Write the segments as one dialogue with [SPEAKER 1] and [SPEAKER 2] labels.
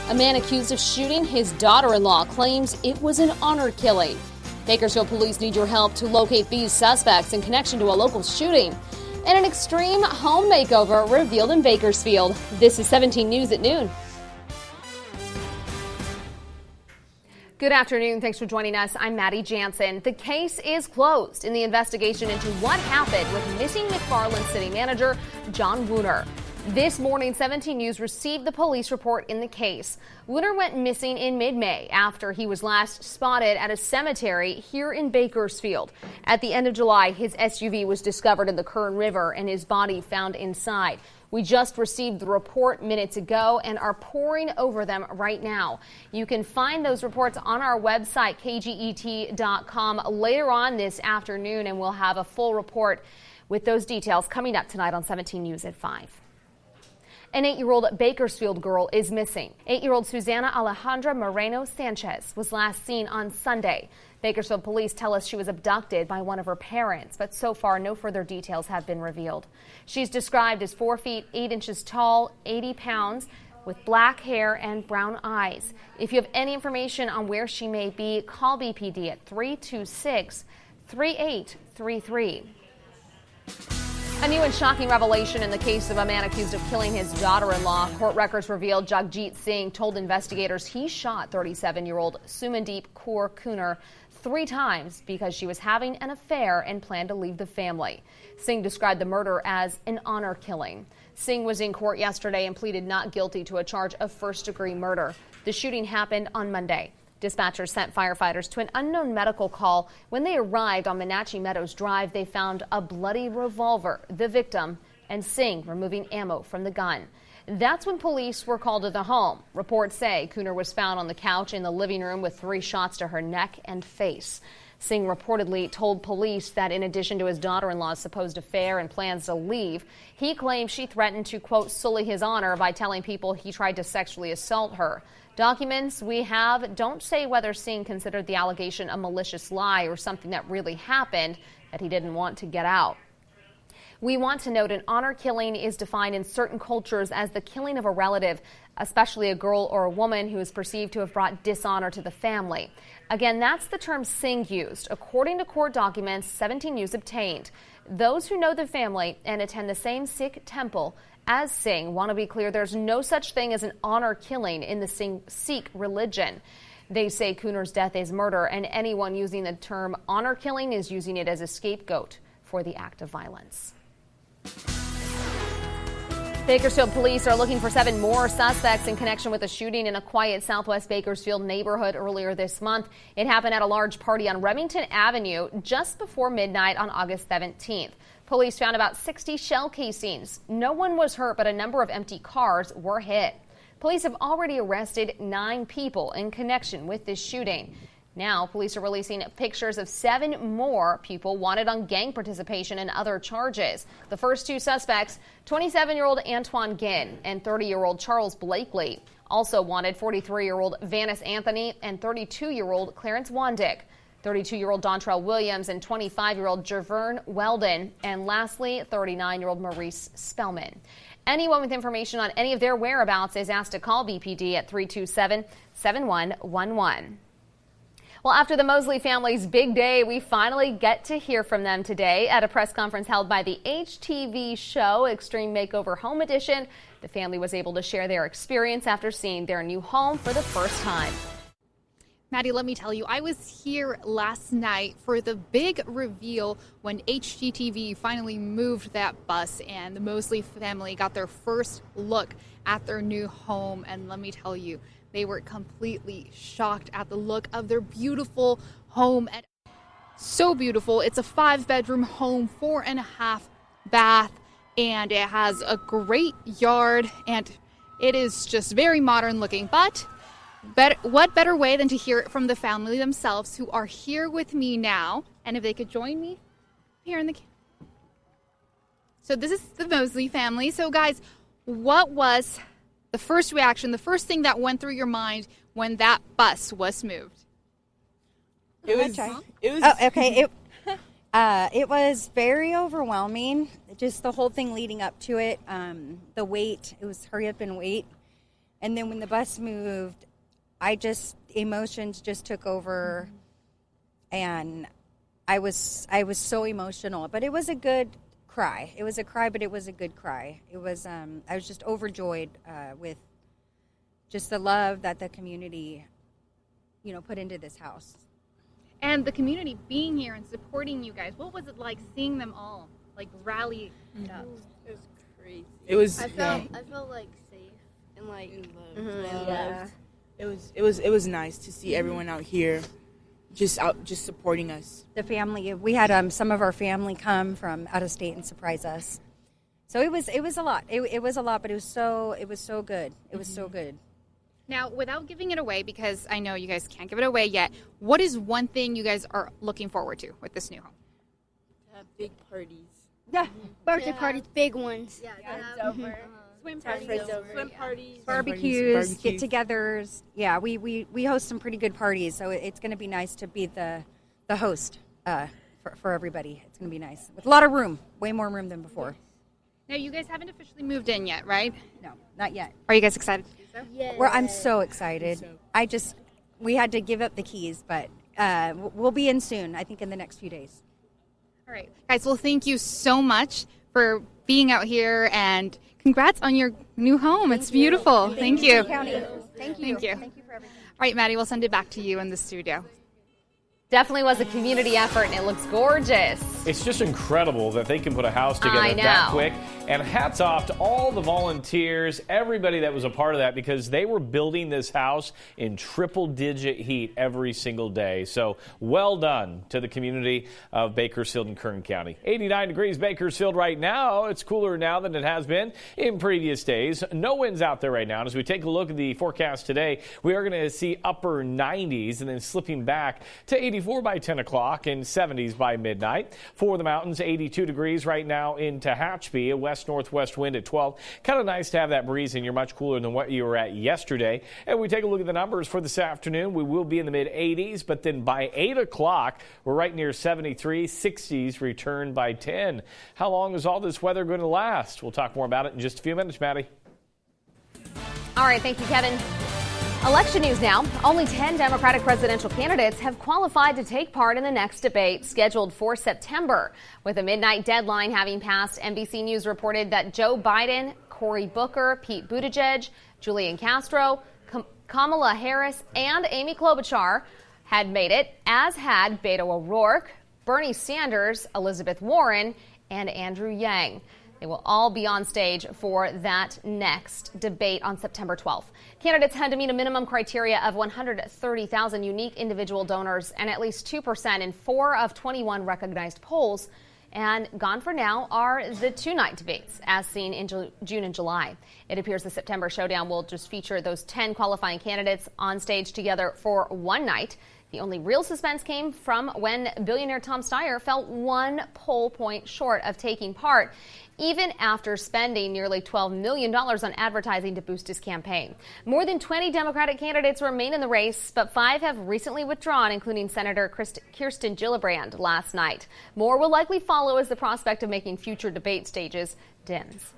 [SPEAKER 1] A man accused of shooting his daughter-in-law claims it was an honor killing. Bakersfield police need your help to locate these suspects in connection to a local shooting. And an extreme home makeover revealed in Bakersfield. This is 17 News at noon. Good afternoon. Thanks for joining us. I'm Maddie Jansen. The case is closed in the investigation into what happened with missing McFarland City Manager John Wooner. This morning, 17 News received the police report in the case. Wooner went missing in mid-May after he was last spotted at a cemetery here in Bakersfield. At the end of July, his SUV was discovered in the Kern River and his body found inside. We just received the report minutes ago and are poring over them right now. You can find those reports on our website, KGET.com, later on this afternoon, and we'll have a full report with those details coming up tonight on 17 News at 5. An 8-year-old Bakersfield girl is missing. 8-year-old Susana Alejandra Moreno Sanchez was last seen on Sunday. Bakersfield police tell us she was abducted by one of her parents, but so far no further details have been revealed. She's described as 4 feet 8 inches tall, 80 pounds, with black hair and brown eyes. If you have any information on where she may be, call BPD at 326-3833. A new and shocking revelation in the case of a man accused of killing his daughter-in-law. Court records revealed Jagjit Singh told investigators he shot 37-year-old Sumandeep Kaur Kunar 3 times because she was having an affair and planned to leave the family. Singh described the murder as an honor killing. Singh was in court yesterday and pleaded not guilty to a charge of first-degree murder. The shooting happened on Monday. Dispatchers sent firefighters to an unknown medical call. When they arrived on Menachie Meadows Drive, they found a bloody revolver, the victim, and Singh removing ammo from the gun. That's when police were called to the home. Reports say Kunar was found on the couch in the living room with 3 shots to her neck and face. Singh reportedly told police that in addition to his daughter-in-law's supposed affair and plans to leave, he claimed she threatened to, quote, sully his honor by telling people he tried to sexually assault her. Documents we have don't say whether Singh considered the allegation a malicious lie or something that really happened that he didn't want to get out. We want to note an honor killing is defined in certain cultures as the killing of a relative, especially a girl or a woman who is perceived to have brought dishonor to the family. Again, that's the term Singh used. According to court documents 17 News obtained, those who know the family and attend the same Sikh temple as Singh want to be clear there's no such thing as an honor killing in the Sikh religion. They say Kunar's death is murder, and anyone using the term honor killing is using it as a scapegoat for the act of violence. Bakersfield police are looking for 7 more suspects in connection with a shooting in a quiet southwest Bakersfield neighborhood earlier this month. It happened at a large party on Remington Avenue just before midnight on August 17th. Police found about 60 shell casings. No one was hurt, but a number of empty cars were hit. Police have already arrested 9 people in connection with this shooting. Now, police are releasing pictures of 7 more people wanted on gang participation and other charges. The first 2 suspects, 27-year-old Antoine Ginn and 30-year-old Charles Blakely. Also wanted 43-year-old Vanis Anthony and 32-year-old Clarence Wandick. 32-year-old Dontrell Williams and 25-year-old Javern Weldon, and lastly, 39-year-old Maurice Spellman. Anyone with information on any of their whereabouts is asked to call BPD at 327-7111. Well, after the Mosley family's big day, we finally get to hear from them today at a press conference held by the HTV show Extreme Makeover Home Edition. The family was able to share their experience after seeing their new home for the first time.
[SPEAKER 2] Maddie, let me tell you, I was here last night for the big reveal when HGTV finally moved that bus and the Mosley family got their first look at their new home. And let me tell you, they were completely shocked at the look of their beautiful home. So beautiful. It's a 5-bedroom home, 4.5 bath, and it has a great yard, and it is just very modern looking. But what better way than to hear it from the family themselves, who are here with me now. And if they could join me here in the... So this is the Mosley family. So guys, what was the first reaction, the first thing that went through your mind when that bus was moved?
[SPEAKER 3] It was very overwhelming. Just the whole thing leading up to it, the wait, it was hurry up and wait. And then when the bus moved, emotions just took over, and I was so emotional. But it was a good cry. It was a cry, but it was a good cry. It was I was just overjoyed with just the love that the community, put into this house.
[SPEAKER 2] And the community being here and supporting you guys, what was it like seeing them all rally up?
[SPEAKER 4] It was crazy.
[SPEAKER 5] It was.
[SPEAKER 4] I felt like safe and loved.
[SPEAKER 5] It was nice to see everyone out here, just supporting us.
[SPEAKER 3] The family, we had some of our family come from out of state and surprise us. So it was a lot. It was a lot, but it was so good. It was so good.
[SPEAKER 2] Now, without giving it away, because I know you guys can't give it away yet, what is one thing you guys are looking forward to with this new home?
[SPEAKER 4] To have big parties.
[SPEAKER 3] Yeah,
[SPEAKER 6] Birthday parties, big ones.
[SPEAKER 4] Yeah, swim parties.
[SPEAKER 3] barbecues, get-togethers. Yeah, we host some pretty good parties, so it's going to be nice to be the host for everybody. It's going to be nice with a lot of room, way more room than before.
[SPEAKER 2] Now, you guys haven't officially moved in yet, right?
[SPEAKER 3] No, not yet.
[SPEAKER 2] Are you guys excited to do so?
[SPEAKER 6] Yeah.
[SPEAKER 3] Well, I'm so excited. We had to give up the keys, but we'll be in soon. I think in the next few days.
[SPEAKER 2] All right, guys, well, thank you so much for being out here, and congrats on your new home. It's beautiful. Thank you.
[SPEAKER 3] Thank you.
[SPEAKER 2] Thank you.
[SPEAKER 3] Thank you for everything.
[SPEAKER 2] All right, Maddie, we'll send it back to you in the studio.
[SPEAKER 1] Definitely was a community effort, and it looks gorgeous.
[SPEAKER 7] It's just incredible that they can put a house together that quick. And hats off to all the volunteers, everybody that was a part of that, because they were building this house in triple-digit heat every single day. So well done to the community of Bakersfield and Kern County. 89 degrees Bakersfield right now. It's cooler now than it has been in previous days. No winds out there right now. And as we take a look at the forecast today, we are going to see upper 90s and then slipping back to 84 by 10 o'clock and 70s by midnight. For the mountains, 82 degrees right now in Tehachapi, a west-northwest wind at 12. Kind of nice to have that breeze, and you're much cooler than what you were at yesterday. And we take a look at the numbers for this afternoon. We will be in the mid-80s, but then by 8 o'clock, we're right near 73. 60s return by 10. How long is all this weather going to last? We'll talk more about it in just a few minutes, Maddie.
[SPEAKER 1] All right, thank you, Kevin. Election news now. Only 10 Democratic presidential candidates have qualified to take part in the next debate scheduled for September. With a midnight deadline having passed, NBC News reported that Joe Biden, Cory Booker, Pete Buttigieg, Julian Castro, Kamala Harris, and Amy Klobuchar had made it, as had Beto O'Rourke, Bernie Sanders, Elizabeth Warren, and Andrew Yang. They will all be on stage for that next debate on September 12th. Candidates had to meet a minimum criteria of 130,000 unique individual donors and at least 2% in 4 of 21 recognized polls. And gone for now are the two-night debates, as seen in June and July. It appears the September showdown will just feature those 10 qualifying candidates on stage together for one night. The only real suspense came from when billionaire Tom Steyer fell 1 poll point short of taking part, even after spending nearly $12 million on advertising to boost his campaign. More than 20 Democratic candidates remain in the race, but 5 have recently withdrawn, including Senator Kirsten Gillibrand last night. More will likely follow as the prospect of making future debate stages dims.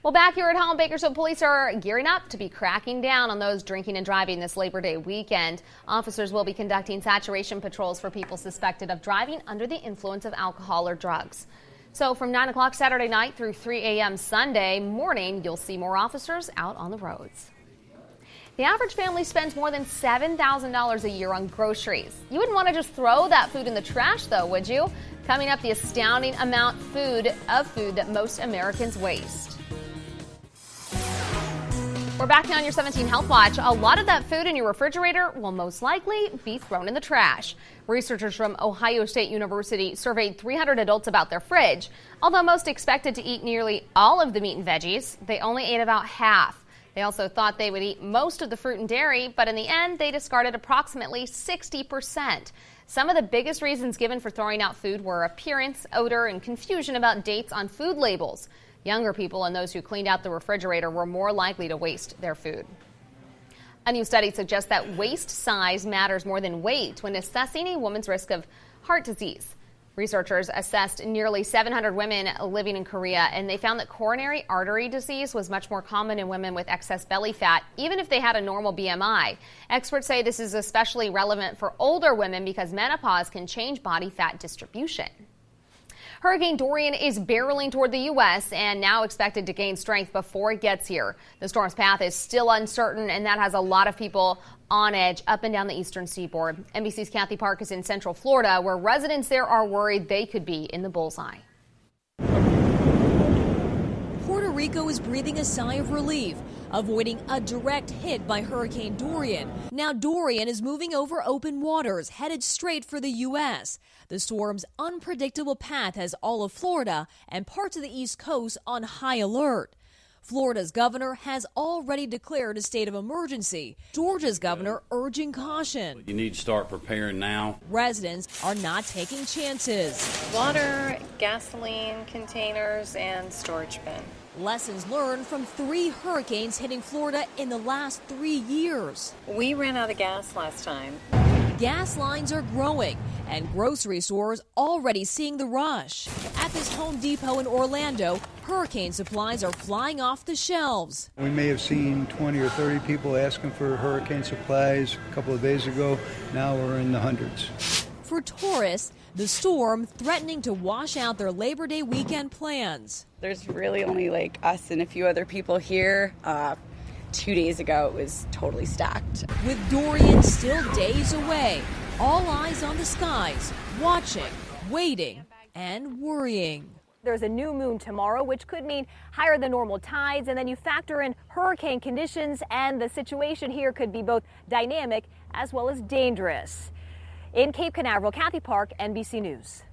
[SPEAKER 1] Well, back here at home, Bakersfield police are gearing up to be cracking down on those drinking and driving this Labor Day weekend. Officers will be conducting saturation patrols for people suspected of driving under the influence of alcohol or drugs. So from 9 o'clock Saturday night through 3 a.m. Sunday morning, you'll see more officers out on the roads. The average family spends more than $7,000 a year on groceries. You wouldn't want to just throw that food in the trash, though, would you? Coming up, the astounding amount of food that most Americans waste. We're back now on your 17 Health Watch. A lot of that food in your refrigerator will most likely be thrown in the trash. Researchers from Ohio State University surveyed 300 adults about their fridge. Although most expected to eat nearly all of the meat and veggies, they only ate about half. They also thought they would eat most of the fruit and dairy, but in the end, they discarded approximately 60%. Some of the biggest reasons given for throwing out food were appearance, odor, and confusion about dates on food labels. Younger people and those who cleaned out the refrigerator were more likely to waste their food. A new study suggests that waist size matters more than weight when assessing a woman's risk of heart disease. Researchers assessed nearly 700 women living in Korea, and they found that coronary artery disease was much more common in women with excess belly fat, even if they had a normal BMI. Experts say this is especially relevant for older women because menopause can change body fat distribution. Hurricane Dorian is barreling toward the U.S. and now expected to gain strength before it gets here. The storm's path is still uncertain, and that has a lot of people on edge up and down the eastern seaboard. NBC's Kathy Park is in Central Florida, where residents there are worried they could be in the bullseye.
[SPEAKER 8] Puerto Rico is breathing a sigh of relief, avoiding a direct hit by Hurricane Dorian. Now Dorian is moving over open waters, headed straight for the U.S. The storm's unpredictable path has all of Florida and parts of the East Coast on high alert. Florida's governor has already declared a state of emergency. Georgia's governor urging caution.
[SPEAKER 9] You need to start preparing now.
[SPEAKER 8] Residents are not taking chances.
[SPEAKER 10] Water, gasoline containers, and storage bin.
[SPEAKER 8] Lessons learned from 3 hurricanes hitting Florida in the last 3 years.
[SPEAKER 10] We ran out of gas last time.
[SPEAKER 8] Gas lines are growing, and grocery stores already seeing the rush. At this Home Depot in Orlando, hurricane supplies are flying off the shelves.
[SPEAKER 11] We may have seen 20 or 30 people asking for hurricane supplies a couple of days ago. Now we're in the hundreds.
[SPEAKER 8] For tourists, the storm threatening to wash out their Labor Day weekend plans.
[SPEAKER 12] There's really only like us and a few other people here. 2 days ago, it was totally stacked.
[SPEAKER 8] With Dorian still days away, all eyes on the skies, watching, waiting, and worrying.
[SPEAKER 13] There's a new moon tomorrow, which could mean higher than normal tides, and then you factor in hurricane conditions, and the situation here could be both dynamic as well as dangerous. In Cape Canaveral, Kathy Park, NBC News.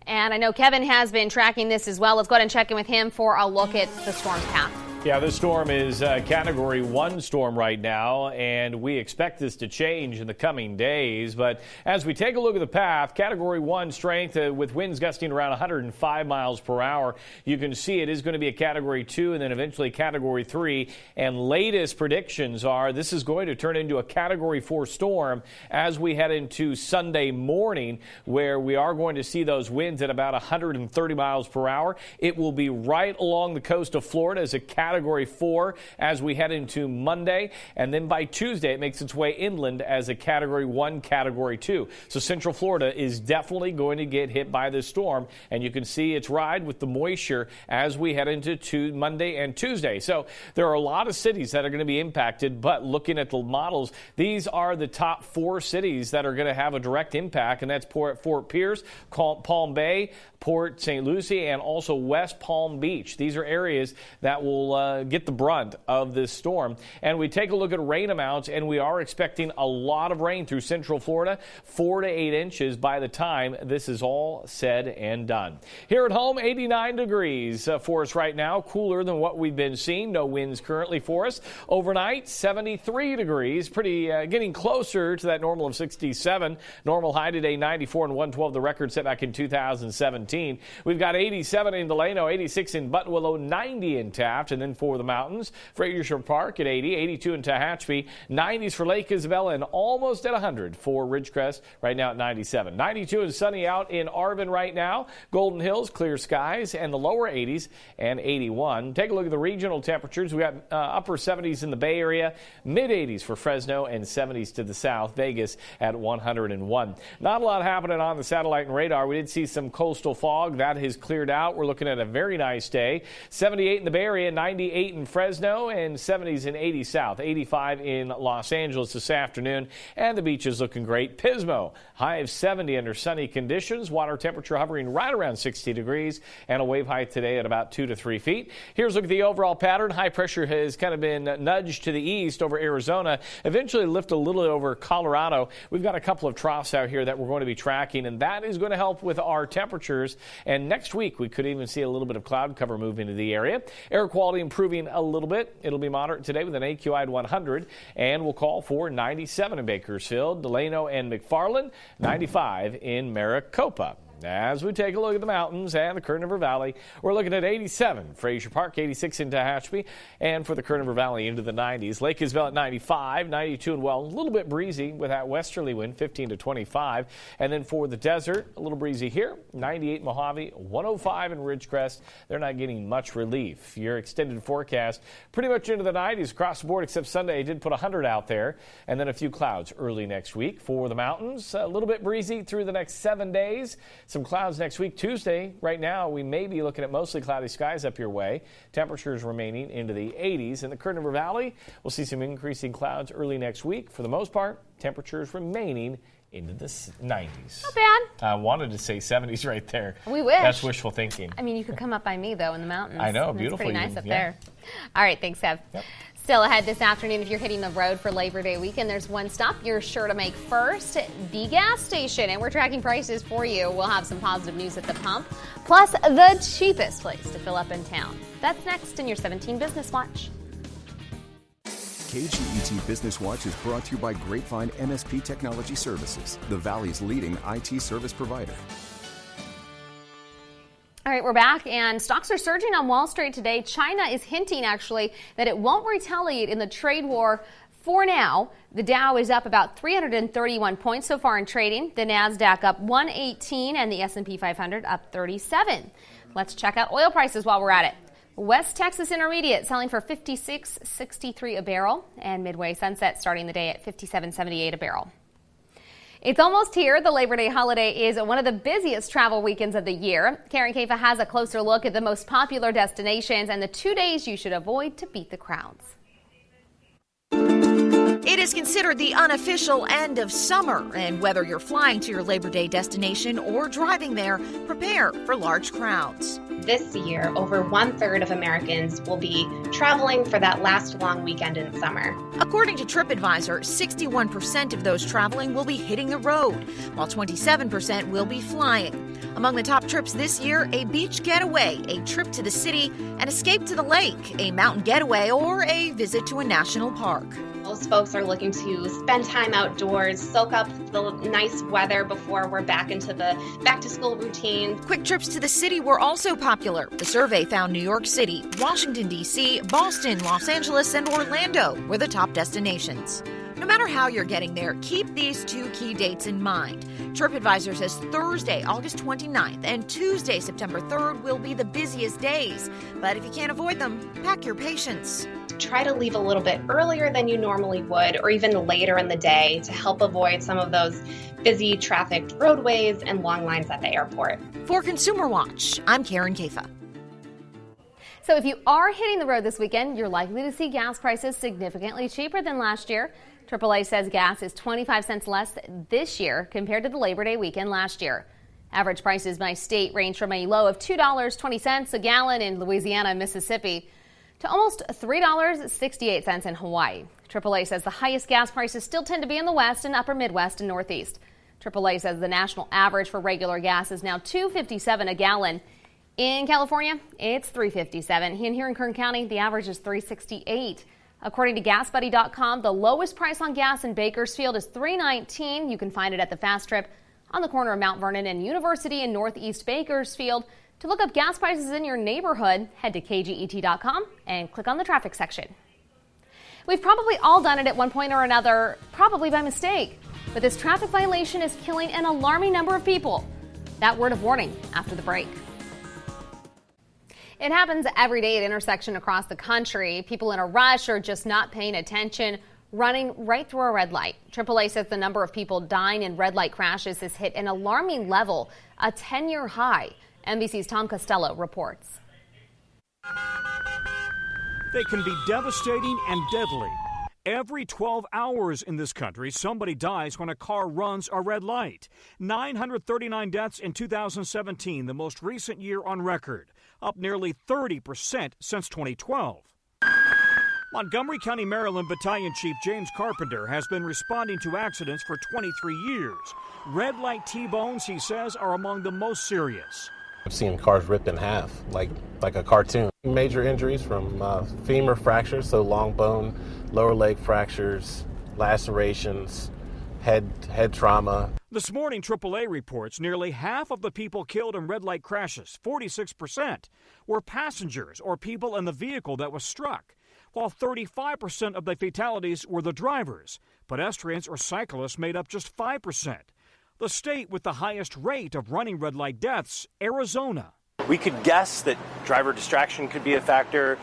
[SPEAKER 1] And I know Kevin has been tracking this as well. Let's go ahead and check in with him for a look at the storm's path.
[SPEAKER 7] Yeah, this storm is a Category 1 storm right now, and we expect this to change in the coming days. But as we take a look at the path, Category 1 strength with winds gusting around 105 miles per hour. You can see it is going to be a Category 2 and then eventually Category 3. And latest predictions are this is going to turn into a Category 4 storm as we head into Sunday morning, where we are going to see those winds at about 130 miles per hour. It will be right along the coast of Florida as a Category 4 as we head into Monday, and then by Tuesday it makes its way inland as a Category 1, Category 2. So Central Florida is definitely going to get hit by this storm, and you can see its ride with the moisture as we head into Monday and Tuesday. So there are a lot of cities that are going to be impacted, but looking at the models, these are the top 4 cities that are going to have a direct impact, and that's Fort Pierce, Palm Bay, Port St. Lucie, and also West Palm Beach. These are areas that will get the brunt of this storm. And we take a look at rain amounts, and we are expecting a lot of rain through Central Florida, 4 to 8 inches by the time this is all said and done. Here at home, 89 degrees for us right now, cooler than what we've been seeing. No winds currently for us. Overnight, 73 degrees, pretty getting closer to that normal of 67. Normal high today, 94 and 112, the record set back in 2017. We've got 87 in Delano, 86 in Buttonwillow, 90 in Taft, and then for the mountains, Fraser Park at 80, 82 in Tehachapi, 90s for Lake Isabella, and almost at 100 for Ridgecrest, right now at 97. 92 and sunny out in Arvin right now. Golden Hills, clear skies, and the lower 80s and 81. Take a look at the regional temperatures. We got upper 70s in the Bay Area, mid 80s for Fresno, and 70s to the south. Vegas at 101. Not a lot happening on the satellite and radar. We did see some coastal fog. That has cleared out. We're looking at a very nice day. 78 in the Bay Area, 98 in Fresno, and 70s in 80 south. 85 in Los Angeles this afternoon, and the beach is looking great. Pismo, high of 70 under sunny conditions. Water temperature hovering right around 60 degrees, and a wave height today at about 2 to 3 feet. Here's a look at the overall pattern. High pressure has kind of been nudged to the east over Arizona, eventually lift a little over Colorado. We've got a couple of troughs out here that we're going to be tracking, and that is going to help with our temperatures. And next week, we could even see a little bit of cloud cover move into the area. Air quality improving a little bit. It'll be moderate today with an AQI at 100, and we'll call for 97 in Bakersfield, Delano and McFarland, 95 in Maricopa. As we take a look at the mountains and the Kern River Valley, we're looking at 87 Frazier Park, 86 in Tehachapi, and for the Kern River Valley into the 90s. Lake Isabel at 95, 92 in Wells, a little bit breezy with that westerly wind, 15 to 25. And then for the desert, a little breezy here, 98 Mojave, 105 in Ridgecrest. They're not getting much relief. Your extended forecast pretty much into the 90s across the board, except Sunday did put 100 out there, and then a few clouds early next week. For the mountains, a little bit breezy through the next 7 days. Some clouds next week. Tuesday, right now, we may be looking at mostly cloudy skies up your way. Temperatures remaining into the 80s. In the Kern River Valley, we'll see some increasing clouds early next week. For the most part, temperatures remaining into the 90s.
[SPEAKER 1] Not bad.
[SPEAKER 7] I wanted to say 70s right there.
[SPEAKER 1] We wish.
[SPEAKER 7] That's wishful thinking.
[SPEAKER 1] I mean, you could come up by me, though, in the mountains.
[SPEAKER 7] I know,
[SPEAKER 1] It's
[SPEAKER 7] beautiful.
[SPEAKER 1] pretty nice up there. All right, thanks, Kev.
[SPEAKER 7] Yep.
[SPEAKER 1] Still ahead this afternoon, if you're hitting the road for Labor Day weekend, there's one stop you're sure to make first, the gas station. And we're tracking prices for you. We'll have some positive news at the pump, plus the cheapest place to fill up in town. That's next in your 17 Business Watch.
[SPEAKER 14] KGET Business Watch is brought to you by Grapevine MSP Technology Services, the Valley's leading IT service provider.
[SPEAKER 1] All right, we're back, and stocks are surging on Wall Street today. China is hinting, actually, that it won't retaliate in the trade war for now. The Dow is up about 331 points so far in trading. The NASDAQ up 118, and the S&P 500 up 37. Let's check out oil prices while we're at it. West Texas Intermediate selling for $56.63 a barrel, and Midway Sunset starting the day at $57.78 a barrel. It's almost here. The Labor Day holiday is one of the busiest travel weekends of the year. Karen Kaifa has a closer look at the most popular destinations and the 2 days you should avoid to beat the crowds.
[SPEAKER 15] It is considered the unofficial end of summer, and whether you're flying to your Labor Day destination or driving there, prepare for large crowds.
[SPEAKER 16] This year, over 1/3 of Americans will be traveling for that last long weekend in summer.
[SPEAKER 15] According to TripAdvisor, 61% of those traveling will be hitting the road, while 27% will be flying. Among the top trips this year, a beach getaway, a trip to the city, an escape to the lake, a mountain getaway, or a visit to a national park.
[SPEAKER 16] Most folks are looking to spend time outdoors, soak up the nice weather before we're back into the back-to-school routine.
[SPEAKER 15] Quick trips to the city were also popular. The survey found New York City, Washington, D.C., Boston, Los Angeles, and Orlando were the top destinations. No matter how you're getting there, keep these two key dates in mind. TripAdvisor says Thursday, August 29th, and Tuesday, September 3rd will be the busiest days. But if you can't avoid them, pack your patience.
[SPEAKER 16] Try to leave a little bit earlier than you normally would, or even later in the day, to help avoid some of those busy trafficked roadways and long lines at the airport.
[SPEAKER 15] For Consumer Watch, I'm Karen Kaifa.
[SPEAKER 1] So if you are hitting the road this weekend, you're likely to see gas prices significantly cheaper than last year. AAA says gas is 25 cents less this year compared to the Labor Day weekend last year. Average prices by state range from a low of $2.20 a gallon in Louisiana and Mississippi to almost $3.68 in Hawaii. AAA says the highest gas prices still tend to be in the West and upper Midwest and Northeast. AAA says the national average for regular gas is now $2.57 a gallon. In California, it's $3.57. And here in Kern County, the average is $3.68. According to GasBuddy.com, the lowest price on gas in Bakersfield is $3.19. You can find it at the Fast Trip on the corner of Mount Vernon and University in Northeast Bakersfield. To look up gas prices in your neighborhood, head to KGET.com and click on the traffic section. We've probably all done it at one point or another, probably by mistake. But this traffic violation is killing an alarming number of people. That word of warning after the break. It happens every day at intersections across the country. People in a rush or just not paying attention, running right through a red light. AAA says the number of people dying in red light crashes has hit an alarming level, a 10-year high. NBC's Tom Costello reports.
[SPEAKER 17] They can be devastating and deadly. Every 12 hours in this country, somebody dies when a car runs a red light. 939 deaths in 2017, the most recent year on record, up nearly 30% since 2012. Montgomery County, Maryland Battalion Chief James Carpenter has been responding to accidents for 23 years. Red light T-bones, he says, are among the most serious.
[SPEAKER 18] I've seen cars ripped in half, like a cartoon. Major injuries from femur fractures, so long bone, lower leg fractures, lacerations, head trauma.
[SPEAKER 17] This morning, AAA reports nearly half of the people killed in red light crashes, 46%, were passengers or people in the vehicle that was struck, while 35% of the fatalities were the drivers. Pedestrians or cyclists made up just 5%. The state with the highest rate of running red light deaths, Arizona.
[SPEAKER 19] We could guess that driver distraction could be a factor,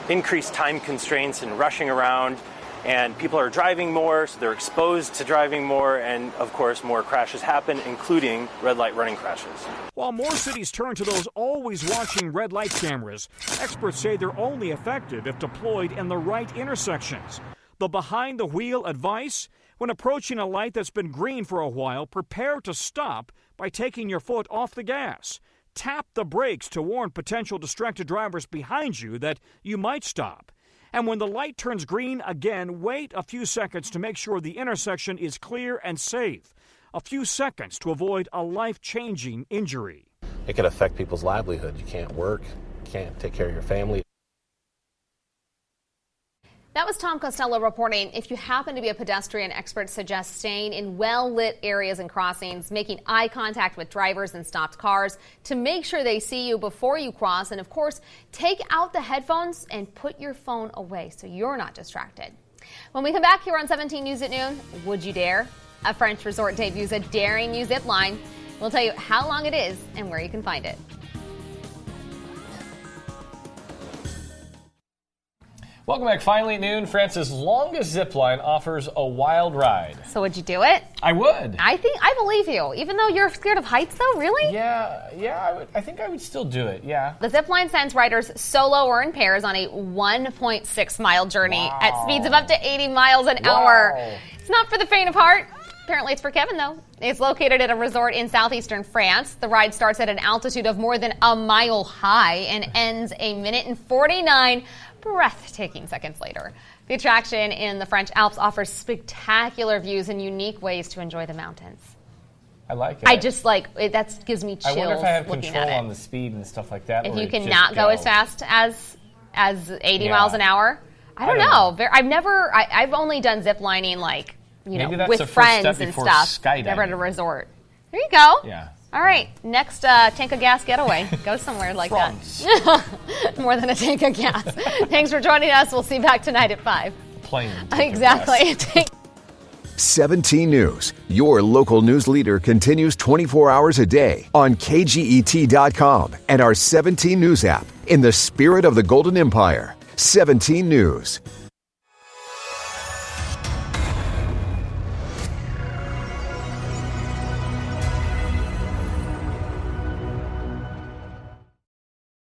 [SPEAKER 19] increased time constraints and rushing around, and people are driving more, so they're exposed to driving more, and of course more crashes happen, including red light running crashes.
[SPEAKER 17] While more cities turn to those always watching red light cameras, experts say they're only effective if deployed in the right intersections. The behind the wheel advice: when approaching a light that's been green for a while, prepare to stop by taking your foot off the gas. Tap the brakes to warn potential distracted drivers behind you that you might stop. And when the light turns green again, wait a few seconds to make sure the intersection is clear and safe. A few seconds to avoid a life-changing injury.
[SPEAKER 18] It could affect people's livelihood. You can't work, can't take care of your family.
[SPEAKER 1] That was Tom Costello reporting. If you happen to be a pedestrian, experts suggest staying in well-lit areas and crossings, making eye contact with drivers and stopped cars to make sure they see you before you cross. And of course, take out the headphones and put your phone away so you're not distracted. When we come back here on 17 News at noon, would you dare? A French resort debuts a daring new zip line. We'll tell you how long it is and where you can find it.
[SPEAKER 7] Welcome back. Finally at noon, France's longest zip line offers a wild ride.
[SPEAKER 1] So would you do it?
[SPEAKER 7] I would.
[SPEAKER 1] I believe you. Even though you're scared of heights, though, really?
[SPEAKER 7] Yeah, I think I would still do it, yeah.
[SPEAKER 1] The zip line sends riders solo or in pairs on a 1.6-mile journey at speeds of up to 80 miles an hour. It's not for the faint of heart. Apparently it's for Kevin, though. It's located at a resort in southeastern France. The ride starts at an altitude of more than a mile high and ends a minute and 49 breathtaking seconds later. The attraction in the French Alps offers spectacular views and unique ways to enjoy the mountains.
[SPEAKER 7] I like it.
[SPEAKER 1] I just that gives me chills.
[SPEAKER 7] I wonder if I have
[SPEAKER 1] looking
[SPEAKER 7] control
[SPEAKER 1] at it.
[SPEAKER 7] on the speed and stuff like that.
[SPEAKER 1] If
[SPEAKER 7] or
[SPEAKER 1] you can
[SPEAKER 7] just
[SPEAKER 1] not go as fast as 80 miles an hour. I don't know. I've only done zip lining with friends and stuff.
[SPEAKER 7] Skydiving.
[SPEAKER 1] Never at a resort. There you go.
[SPEAKER 7] Yeah.
[SPEAKER 1] All right, next tank of gas getaway. Go somewhere like that. More than a tank of gas. Thanks for joining us. We'll see you back tonight at 5.
[SPEAKER 7] Plane.
[SPEAKER 1] Exactly.
[SPEAKER 14] 17 News, your local news leader, continues 24 hours a day on KGET.com and our 17 News app. In the spirit of the Golden Empire, 17 News.